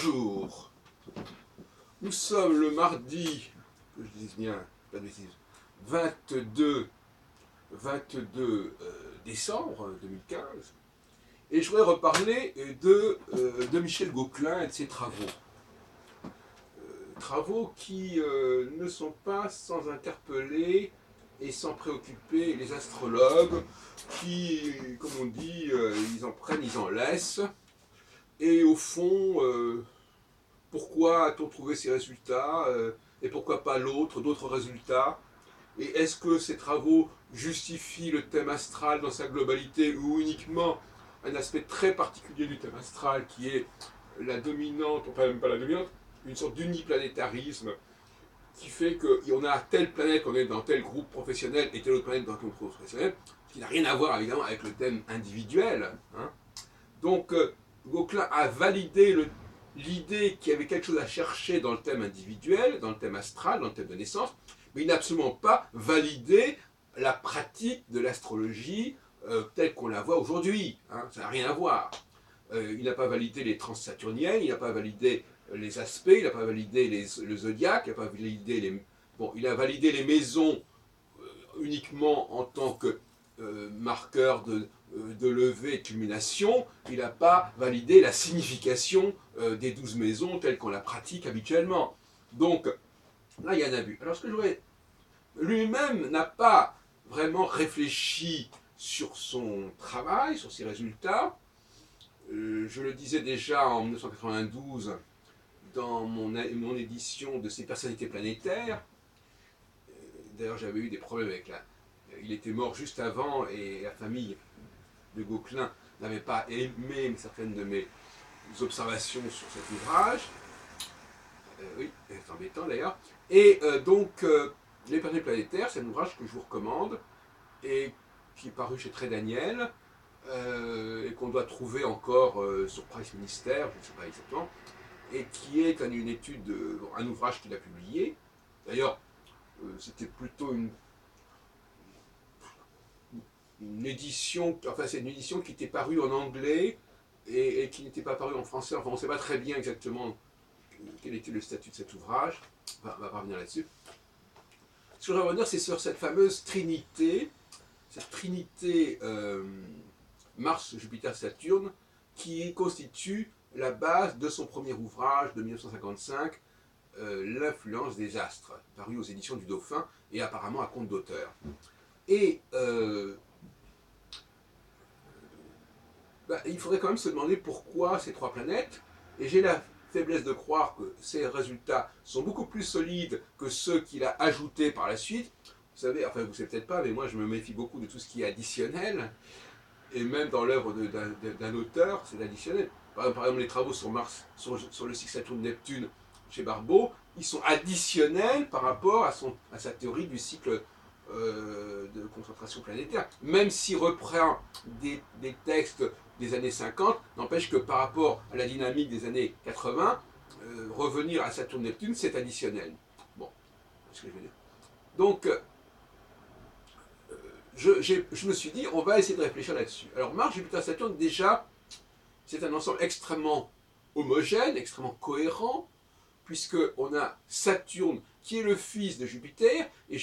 Bonjour, nous sommes le mardi, que je dise bien, pas de bêtises, 22 décembre 2015, et je voudrais reparler de Michel Gauquelin et de ses travaux. Travaux qui ne sont pas sans interpeller et sans préoccuper les astrologues qui, comme on dit, ils en prennent, ils en laissent, et au fond, pourquoi a-t-on trouvé ces résultats et pourquoi pas d'autres résultats? Et est-ce que ces travaux justifient le thème astral dans sa globalité ou uniquement un aspect très particulier du thème astral qui est la dominante, enfin même pas la dominante, une sorte d'uniplanétarisme qui fait qu'on a telle planète, on est dans tel groupe professionnel et telle autre planète dans tel groupe professionnel, qui n'a rien à voir évidemment avec le thème individuel. Hein. Donc Gauquelin a validé l'idée qu'il y avait quelque chose à chercher dans le thème individuel, dans le thème astral, dans le thème de naissance, mais il n'a absolument pas validé la pratique de l'astrologie telle qu'on la voit aujourd'hui. Hein, ça n'a rien à voir. Il n'a pas validé les transsaturniennes, il n'a pas validé les aspects, il n'a pas validé le zodiaque, il n'a pas validé les... Bon, il a validé les maisons uniquement en tant que marqueur de levée et de culmination, il n'a pas validé la signification des 12 maisons telles qu'on la pratique habituellement. Donc, là, il y a un abus. Alors, ce que je voudrais... Lui-même n'a pas vraiment réfléchi sur son travail, sur ses résultats. Je le disais déjà en 1992 dans mon édition de ses personnalités planétaires. D'ailleurs, j'avais eu des problèmes avec il était mort juste avant et la famille de Gauquelin n'avait pas aimé certaines de mes observations sur cet ouvrage. Oui, c'est embêtant d'ailleurs. Et donc, Les Personnalités planétaires, c'est un ouvrage que je vous recommande et qui est paru chez Très Daniel et qu'on doit trouver encore sur Price Ministère, je ne sais pas exactement, et qui est une étude, un ouvrage qu'il a publié. D'ailleurs, c'était plutôt une édition, enfin c'est une édition qui était parue en anglais et qui n'était pas parue en français. Enfin, on ne sait pas très bien exactement quel était le statut de cet ouvrage. Enfin, on va pas revenir là-dessus. Ce que je voudrais revenir, c'est sur cette fameuse trinité, Mars, Jupiter, Saturne, qui constitue la base de son premier ouvrage de 1955, L'influence des astres, paru aux éditions du Dauphin et apparemment à compte d'auteur. Et il faudrait quand même se demander pourquoi ces trois planètes, et j'ai la faiblesse de croire que ces résultats sont beaucoup plus solides que ceux qu'il a ajoutés par la suite. Vous savez, enfin vous ne savez peut-être pas, mais moi je me méfie beaucoup de tout ce qui est additionnel, et même dans l'œuvre d'un auteur, c'est additionnel. Par exemple, les travaux sur Mars, sur le cycle Saturne-Neptune chez Barbeau, ils sont additionnels par rapport à sa théorie du cycle de concentration planétaire. Même s'il reprend des textes des années 50, n'empêche que par rapport à la dynamique des années 80, revenir à Saturne-Neptune, c'est additionnel. Bon, c'est ce que je veux dire. Donc, je me suis dit, on va essayer de réfléchir là-dessus. Alors, Mars, Jupiter, Saturne, déjà, c'est un ensemble extrêmement homogène, extrêmement cohérent, puisqu'on a Saturne qui est le fils de Jupiter, et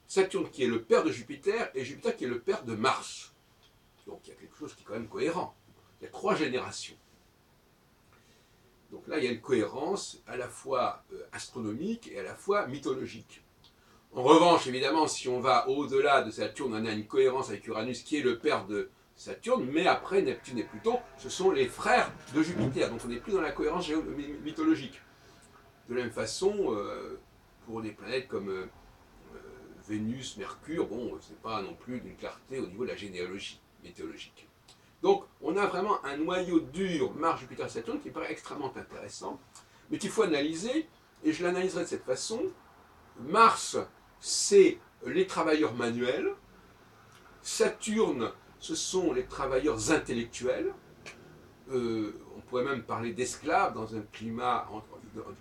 Saturne qui est le père de Jupiter, et Jupiter qui est le père de Mars. Donc il y a quelque chose qui est quand même cohérent. Il y a trois générations. Donc là, il y a une cohérence à la fois astronomique et à la fois mythologique. En revanche, évidemment, si on va au-delà de Saturne, on a une cohérence avec Uranus qui est le père de Saturne, mais après Neptune et Pluton, ce sont les frères de Jupiter. Donc on n'est plus dans la cohérence mythologique. De la même façon, pour des planètes comme Vénus, Mercure, bon, c'est pas non plus d'une clarté au niveau de la généalogie météorologique. Donc, on a vraiment un noyau dur, Mars, Jupiter, Saturne, qui paraît extrêmement intéressant, mais qu'il faut analyser, et je l'analyserai de cette façon. Mars, c'est les travailleurs manuels. Saturne, ce sont les travailleurs intellectuels. On pourrait même parler d'esclaves dans un climat,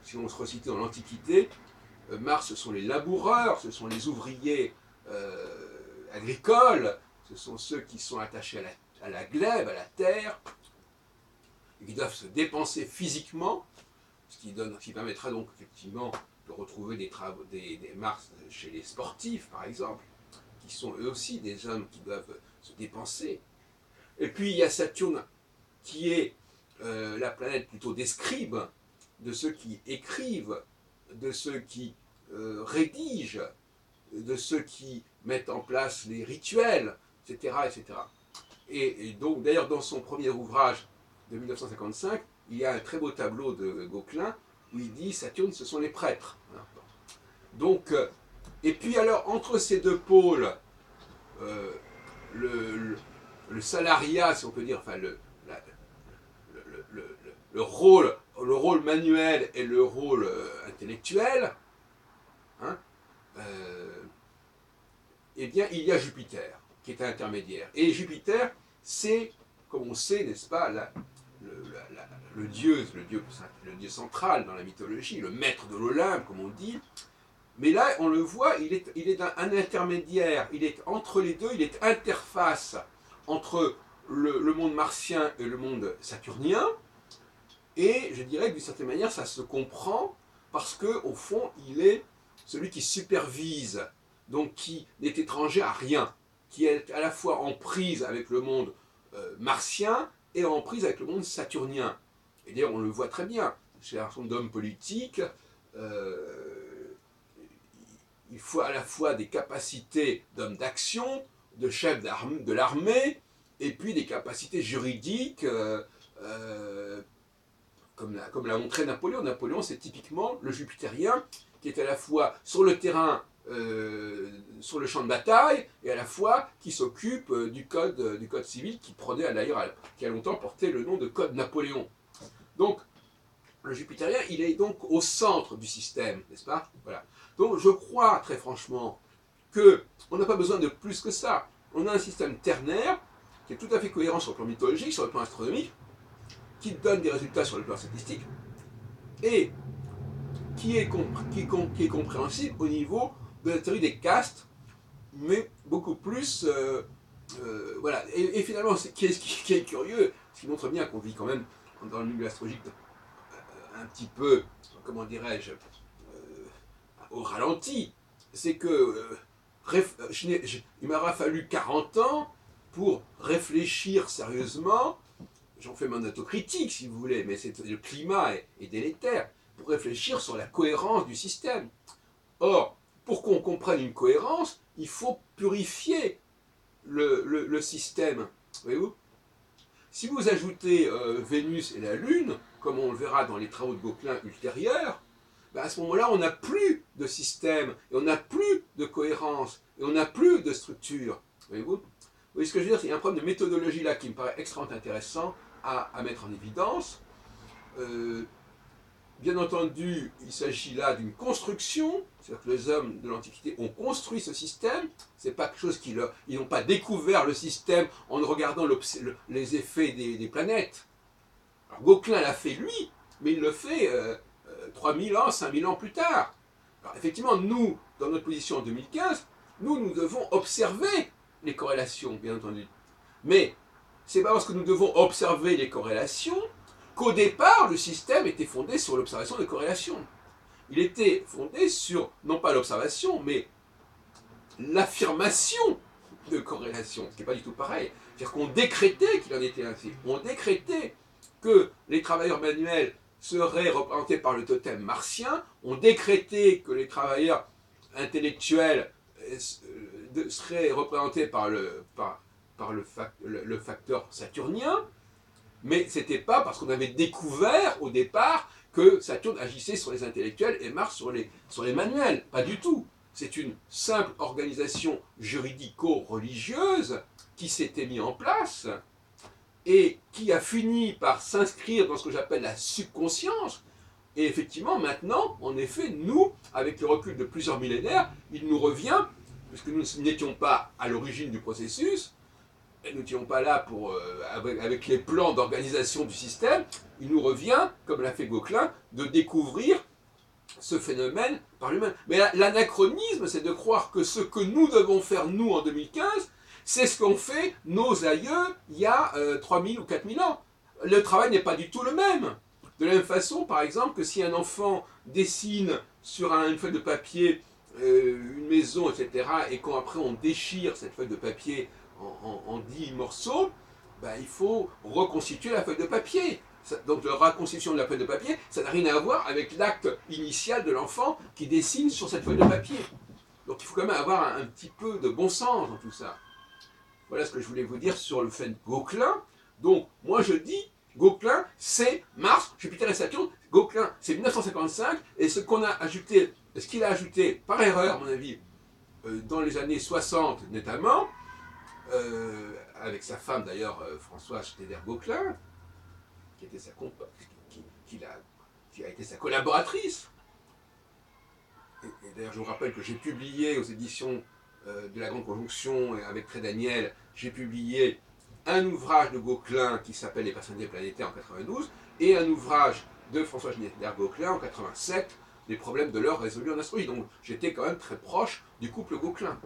si on se resitue dans l'Antiquité. Mars, ce sont les laboureurs, ce sont les ouvriers agricoles, ce sont ceux qui sont attachés à la glèbe, à la terre. qui doivent se dépenser physiquement, ce qui permettra donc effectivement de retrouver des Mars chez les sportifs, par exemple, qui sont eux aussi des hommes qui doivent se dépenser. Et puis il y a Saturne, qui est la planète plutôt des scribes, de ceux qui écrivent, de ceux qui rédigent, de ceux qui mettent en place les rituels, etc. etc. Et donc, d'ailleurs, dans son premier ouvrage de 1955, il y a un très beau tableau de Gauquelin où il dit Saturne, ce sont les prêtres. Donc, et puis alors, entre ces deux pôles, le salariat, si on peut dire, enfin le rôle manuel et le rôle intellectuel, hein, eh bien, il y a Jupiter, qui est intermédiaire. Et Jupiter, c'est, comme on sait, n'est-ce pas, le dieu central dans la mythologie, le maître de l'Olympe, comme on dit. Mais là, on le voit, il est un intermédiaire, il est entre les deux, il est interface entre le monde martien et le monde saturnien. Et je dirais que d'une certaine manière, ça se comprend parce qu'au fond, il est celui qui supervise, donc qui n'est étranger à rien, qui est à la fois en prise avec le monde martien et en prise avec le monde saturnien. Et d'ailleurs, on le voit très bien, chez un certain nombre d'hommes politiques, il faut à la fois des capacités d'homme d'action, de chef de l'armée, et puis des capacités juridiques, comme l'a montré Napoléon. Napoléon, c'est typiquement le jupitérien qui est à la fois sur le terrain, sur le champ de bataille, et à la fois qui s'occupe du code civil qui prenait d'ailleurs, qui a longtemps porté le nom de code Napoléon. Donc, le jupitérien, il est donc au centre du système, n'est-ce pas? Voilà. Donc, je crois très franchement qu'on n'a pas besoin de plus que ça. On a un système ternaire qui est tout à fait cohérent sur le plan mythologique, sur le plan astronomique, qui donne des résultats sur le plan statistique, et qui est compréhensible au niveau de la théorie des castes, mais beaucoup plus... voilà. Et finalement, ce qui est curieux, ce qui montre bien qu'on vit quand même dans le milieu astrologique un petit peu, comment dirais-je, au ralenti, c'est que il m'aura fallu 40 ans pour réfléchir sérieusement. J'en fais mon autocritique si vous voulez, mais le climat est délétère, pour réfléchir sur la cohérence du système. Or, pour qu'on comprenne une cohérence, il faut purifier le système. Voyez-vous ? Si vous ajoutez Vénus et la Lune, comme on le verra dans les travaux de Gauquelin ultérieurs, ben à ce moment-là, on n'a plus de système, et on n'a plus de cohérence, et on n'a plus de structure. Voyez-vous ? Vous voyez ce que je veux dire ? Il y a un problème de méthodologie là qui me paraît extrêmement intéressant à mettre en évidence. Bien entendu, il s'agit là d'une construction, c'est-à-dire que les hommes de l'Antiquité ont construit ce système, c'est pas quelque chose ils n'ont pas découvert le système en regardant les effets des planètes. Alors Gauquelin l'a fait lui, mais il le fait 3000 ans, 5000 ans plus tard. Alors effectivement, nous, dans notre position en 2015, nous devons observer les corrélations, bien entendu. Mais c'est pas parce que nous devons observer les corrélations qu'au départ, le système était fondé sur l'observation des corrélations. Il était fondé sur, non pas l'observation, mais l'affirmation de corrélations, ce qui n'est pas du tout pareil. C'est-à-dire qu'on décrétait qu'il en était ainsi. On décrétait que les travailleurs manuels seraient représentés par le totem martien, on décrétait que les travailleurs intellectuels seraient représentés par le facteur saturnien, mais ce n'était pas parce qu'on avait découvert au départ que Saturne agissait sur les intellectuels et Mars sur les manuels. Pas du tout. C'est une simple organisation juridico-religieuse qui s'était mise en place et qui a fini par s'inscrire dans ce que j'appelle la subconscience. Et effectivement, maintenant, en effet, nous, avec le recul de plusieurs millénaires, il nous revient, puisque nous n'étions pas à l'origine du processus, et nous n'étions pas là avec les plans d'organisation du système, il nous revient, comme l'a fait Gauquelin, de découvrir ce phénomène par lui-même. Mais l'anachronisme, c'est de croire que ce que nous devons faire, nous, en 2015, c'est ce qu'ont fait nos aïeux il y a 3000 ou 4000 ans. le travail n'est pas du tout le même. De la même façon, par exemple, que si un enfant dessine sur une feuille de papier une maison, etc., et qu'après on déchire cette feuille de papier en 10 morceaux, ben, il faut reconstituer la feuille de papier. Donc la reconstitution de la feuille de papier, ça n'a rien à voir avec l'acte initial de l'enfant qui dessine sur cette feuille de papier. Donc il faut quand même avoir un petit peu de bon sens dans tout ça. Voilà ce que je voulais vous dire sur le fait Gauquelin. Donc moi je dis, Gauquelin c'est Mars, Jupiter et Saturne. Gauquelin c'est 1955, et ce qu'il a ajouté par erreur à mon avis, dans les années 60 notamment, avec sa femme d'ailleurs, Françoise Schneider-Gauquelin, qui était qui a été sa collaboratrice. Et d'ailleurs, je vous rappelle que j'ai publié aux éditions de la Grande Conjonction, avec Très Daniel, j'ai publié un ouvrage de Gauquelin qui s'appelle Les personnalités planétaires en 92, et un ouvrage de François Schneider-Gauquelin en 87, Les problèmes de l'heure résolus en astrologie. Donc j'étais quand même très proche du couple Gauquelin.